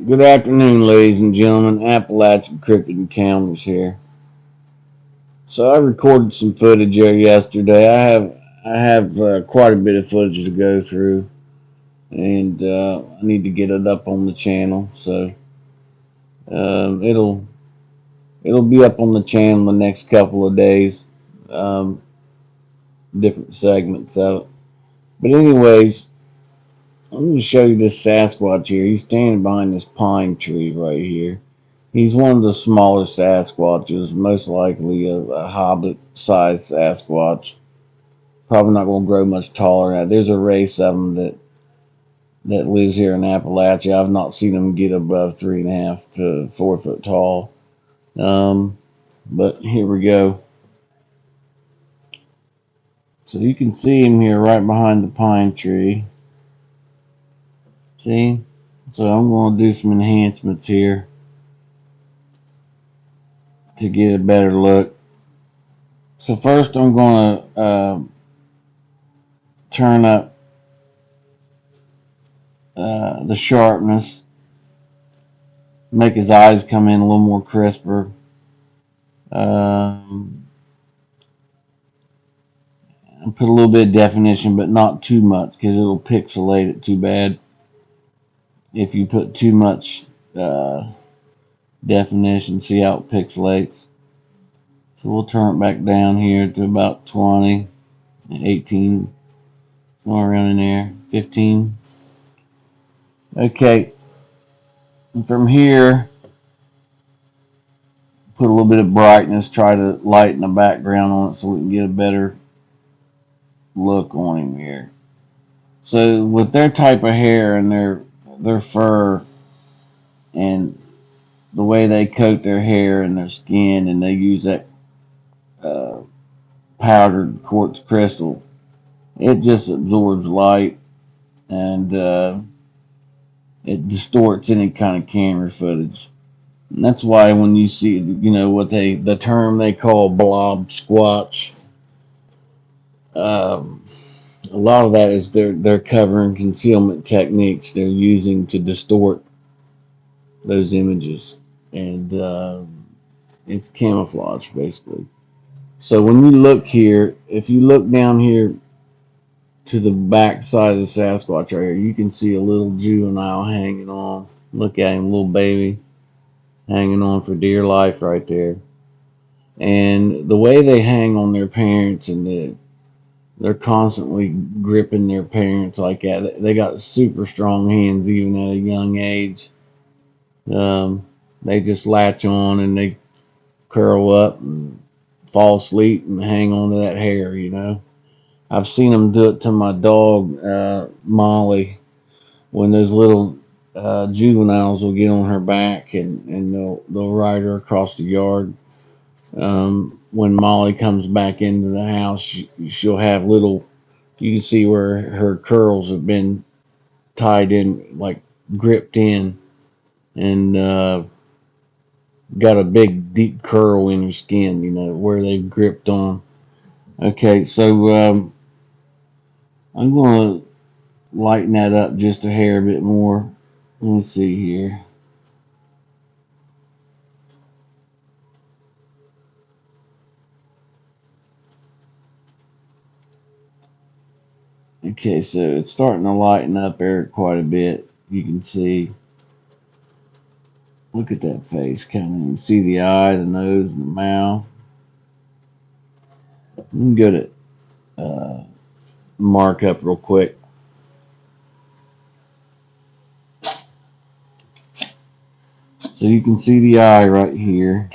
Good afternoon, ladies and gentlemen. Appalachia Cryptid Encounters here. So I recorded some footage there yesterday. I have quite a bit of footage to go through, and I need to get it up on the channel. So it'll be up on the channel the next couple of days. Um, Different segments of it. But anyways, I'm going to show you this Sasquatch here. He's standing behind this pine tree right here. He's one of the smaller Sasquatches, most likely a hobbit-sized Sasquatch. Probably not going to grow much taller than that. There's a race of them that lives here in Appalachia. I've not seen them get above 3.5 to 4 foot tall. But here we go. So you can see him here right behind the pine tree. See? So I'm going to do some enhancements here to get a better look. So first I'm going to turn up the sharpness, make his eyes come in a little more crisper. And put a little bit of definition, but not too much because it'll pixelate it too bad if you put too much definition. See how it pixelates. So we'll turn it back down here to about 20, 18, somewhere around in there, 15. Okay, and from here, put a little bit of brightness, try to lighten the background on it so we can get a better look on him here. So with their type of hair and their fur and the way they coat their hair and their skin, and they use that uh, powdered quartz crystal, it just absorbs light and it distorts any kind of camera footage. And that's why when you see, the term they call blob squatch, a lot of that is they're covering concealment techniques they're using to distort those images, and it's camouflage basically. So when you look here, if you look down here to the back side of the Sasquatch right here, you can see a little juvenile hanging on. Look at him, little baby, hanging on for dear life right there. And the way they hang on their parents, and they're constantly gripping their parents like that. They got super strong hands even at a young age. They just latch on and they curl up and fall asleep and hang on to that hair. I've seen them do it to my dog, Molly, when those little juveniles will get on her back and they'll ride her across the yard. When Molly comes back into the house, she'll have little, you can see where her curls have been tied in, like gripped in, and got a big deep curl in her skin, where they've gripped on. Okay, so I'm going to lighten that up just a hair bit more. Let's see here. Okay, so it's starting to lighten up there quite a bit. You can see. Look at that face coming. You can see the eye, the nose, and the mouth. You can go to mark up real quick. So you can see the eye right here.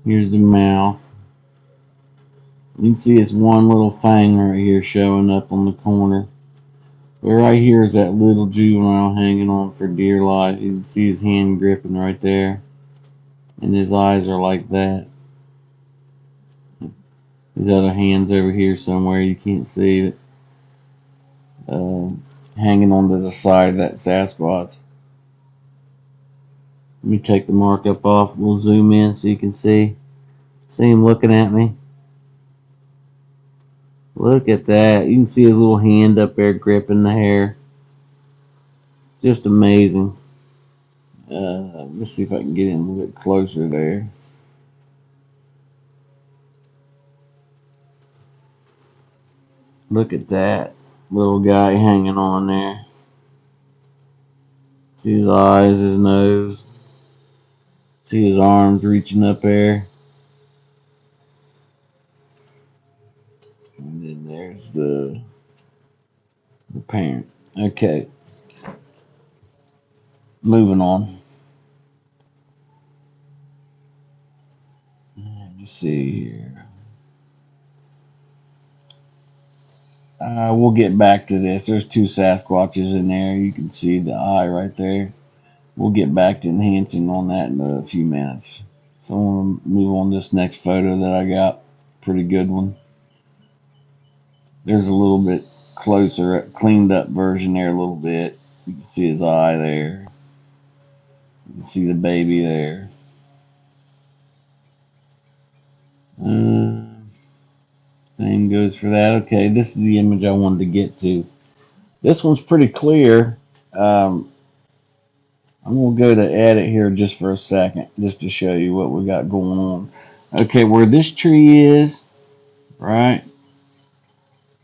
Here's the mouth. You can see it's one little fang right here showing up on the corner. But right here is that little juvenile hanging on for dear life. You can see his hand gripping right there. And his eyes are like that. His other hand's over here somewhere. You can't see it. Hanging onto the side of that Sasquatch. Let me take the markup off. We'll zoom in so you can see. See him looking at me. Look at that. You can see his little hand up there gripping the hair. Just amazing. Let's see if I can get in a little bit closer there. Look at that little guy hanging on there. See his eyes, his nose. See his arms reaching up there. And then there's the parent. Okay, moving on. Let me see here. We'll get back to this. There's two Sasquatches in there. You can see the eye right there. We'll get back to enhancing on that in a few minutes. So I want to move on to this next photo that I got. Pretty good one. There's a little bit closer, cleaned up version there a little bit. You can see his eye there. You can see the baby there. Same goes for that. Okay, this is the image I wanted to get to. This one's pretty clear. I'm going to go to edit here just for a second, just to show you what we got going on. Okay, where this tree is, right,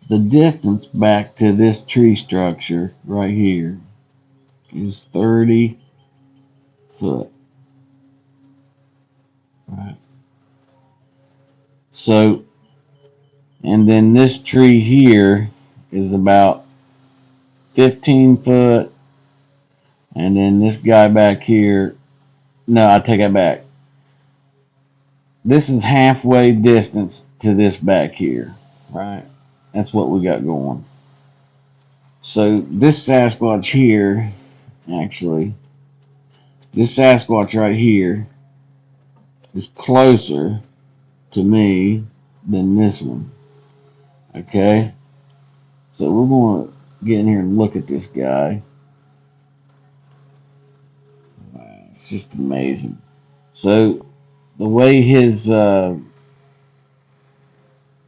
the distance back to this tree structure right here is 30 foot. Right. So, and then this tree here is about 15 foot. And then this guy back here, no, I take it back. This is halfway distance to this back here, right? That's what we got going. So this Sasquatch here, actually, this Sasquatch right here is closer to me than this one. Okay? So we're going to get in here and look at this guy. Wow, it's just amazing. So the way his, so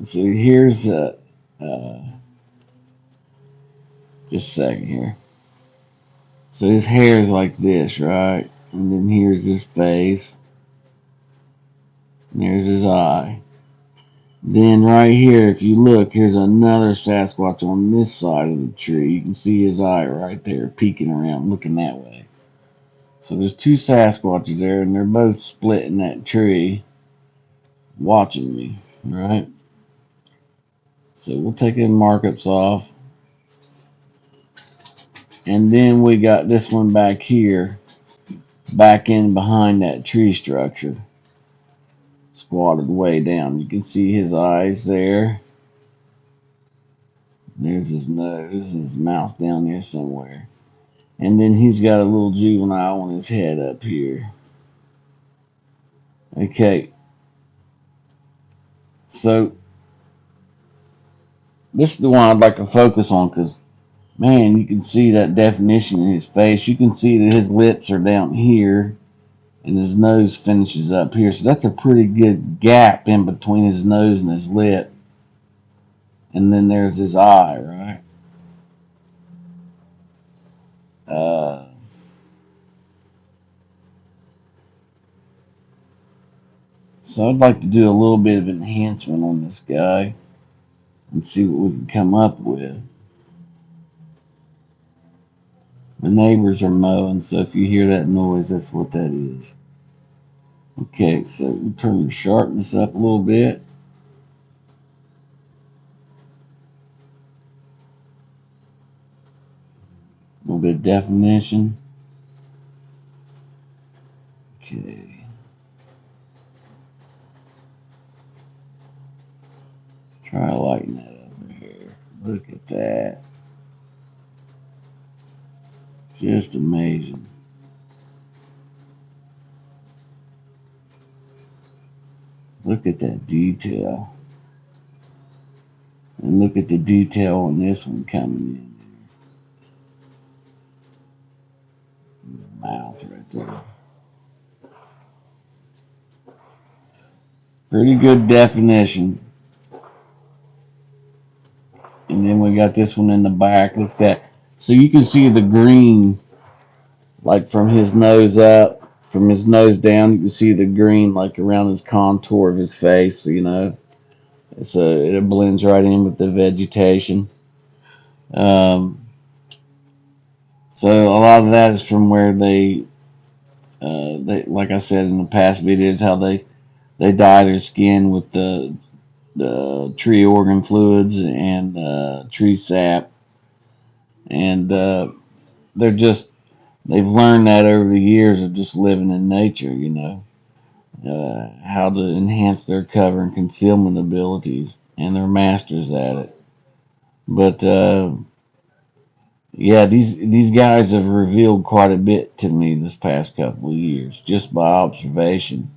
here's, just a second here. So his hair is like this, right? And then here's his face. And there's his eye. Then right here, if you look, here's another Sasquatch on this side of the tree. You can see his eye right there, peeking around, looking that way. So there's two Sasquatches there, and they're both split in that tree, watching me, right? So we'll take the markups off. And then we got this one back here, back in behind that tree structure, squatted way down. You can see his eyes there. There's his nose and his mouth down there somewhere. And then he's got a little juvenile on his head up here. Okay. So, this is the one I'd like to focus on because, man, you can see that definition in his face. You can see that his lips are down here and his nose finishes up here. So that's a pretty good gap in between his nose and his lip. And then there's his eye, right? So I'd like to do a little bit of enhancement on this guy and see what we can come up with. The neighbors are mowing, so if you hear that noise, that's what that is. Okay, so we turn the sharpness up a little bit. A little bit of definition. Okay. Try to lighten that over here. Look at that. Just amazing. Look at that detail. And look at the detail on this one coming in. His mouth right there. Pretty good definition. And then we got this one in the back. Look at that. So you can see the green like from his nose up, from his nose down, you can see the green like around his contour of his face. So it blends right in with the vegetation. Um, so a lot of that is from where they, like I said in the past videos, how they dye their skin with the tree organ fluids and tree sap, and they've learned that over the years of just living in nature. How to enhance their cover and concealment abilities, and they're masters at it. But yeah, these guys have revealed quite a bit to me this past couple of years just by observation,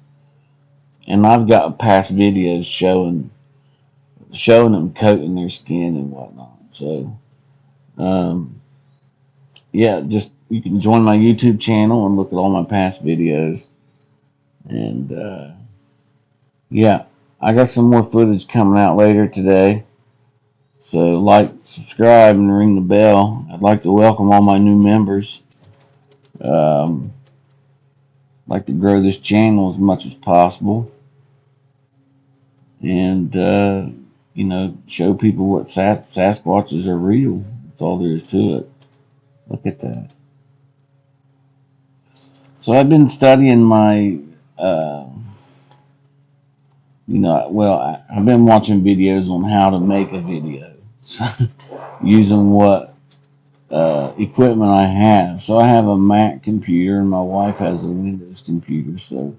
and I've got past videos showing them coating their skin and whatnot. So um, yeah, just you can join my YouTube channel and look at all my past videos, and yeah, I got some more footage coming out later today. So like, subscribe, and ring the bell. I'd like to welcome all my new members. Um, like to grow this channel as much as possible, and show people what Sasquatches are real. That's all there is to it. Look at that. So I've been studying my, uh, I've been watching videos on how to make a video, using what equipment I have. So I have a Mac computer, and my wife has a Windows computer. So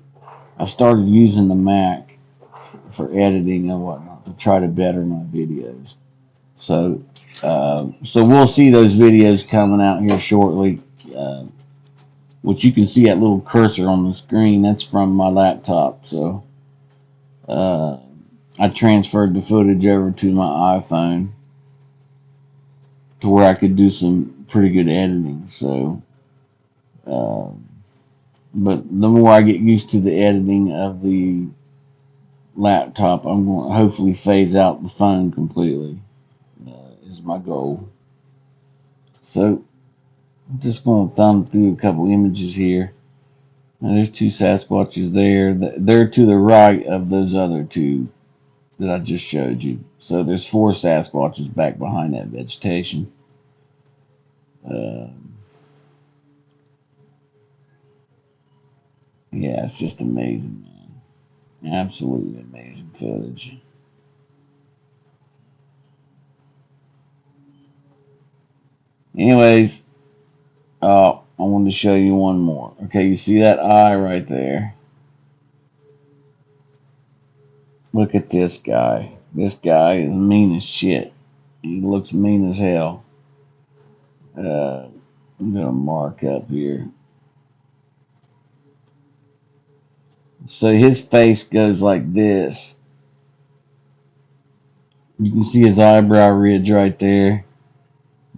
I started using the Mac for editing and whatnot to try to better my videos. So we'll see those videos coming out here shortly. Which you can see that little cursor on the screen. That's from my laptop. So uh, I transferred the footage over to my iPhone to where I could do some pretty good editing. So, uh, but the more I get used to the editing of the laptop, I'm going to hopefully phase out the phone completely. Is my goal. So I'm just going to thumb through a couple images here. Now, there's two Sasquatches there. They're to the right of those other two that I just showed you. So there's four Sasquatches back behind that vegetation. Uh, yeah, it's just amazing, man. Absolutely amazing footage. Anyways, I wanted to show you one more. Okay, you see that eye right there? Look at this guy. This guy is mean as shit. He looks mean as hell. I'm gonna mark up here. So his face goes like this. You can see his eyebrow ridge right there.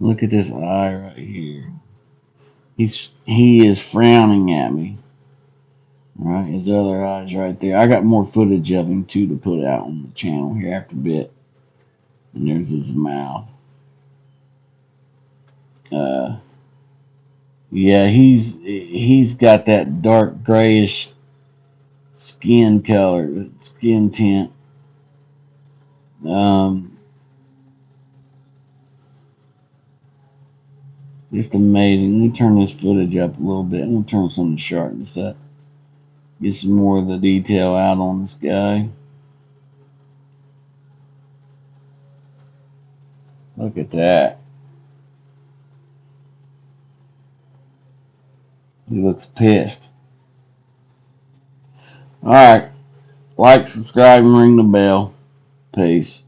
Look at this eye right here. He is frowning at me. Right, his other eye's right there. I got more footage of him too to put out on the channel here after a bit. And there's his mouth. Uh, yeah, he's got that dark grayish skin color, skin tint. Um, just amazing. Let me turn this footage up a little bit. I'm gonna turn some of the sharpness up. Get some more of the detail out on this guy. Look at that. He looks pissed. Alright. Like, subscribe, and ring the bell. Peace.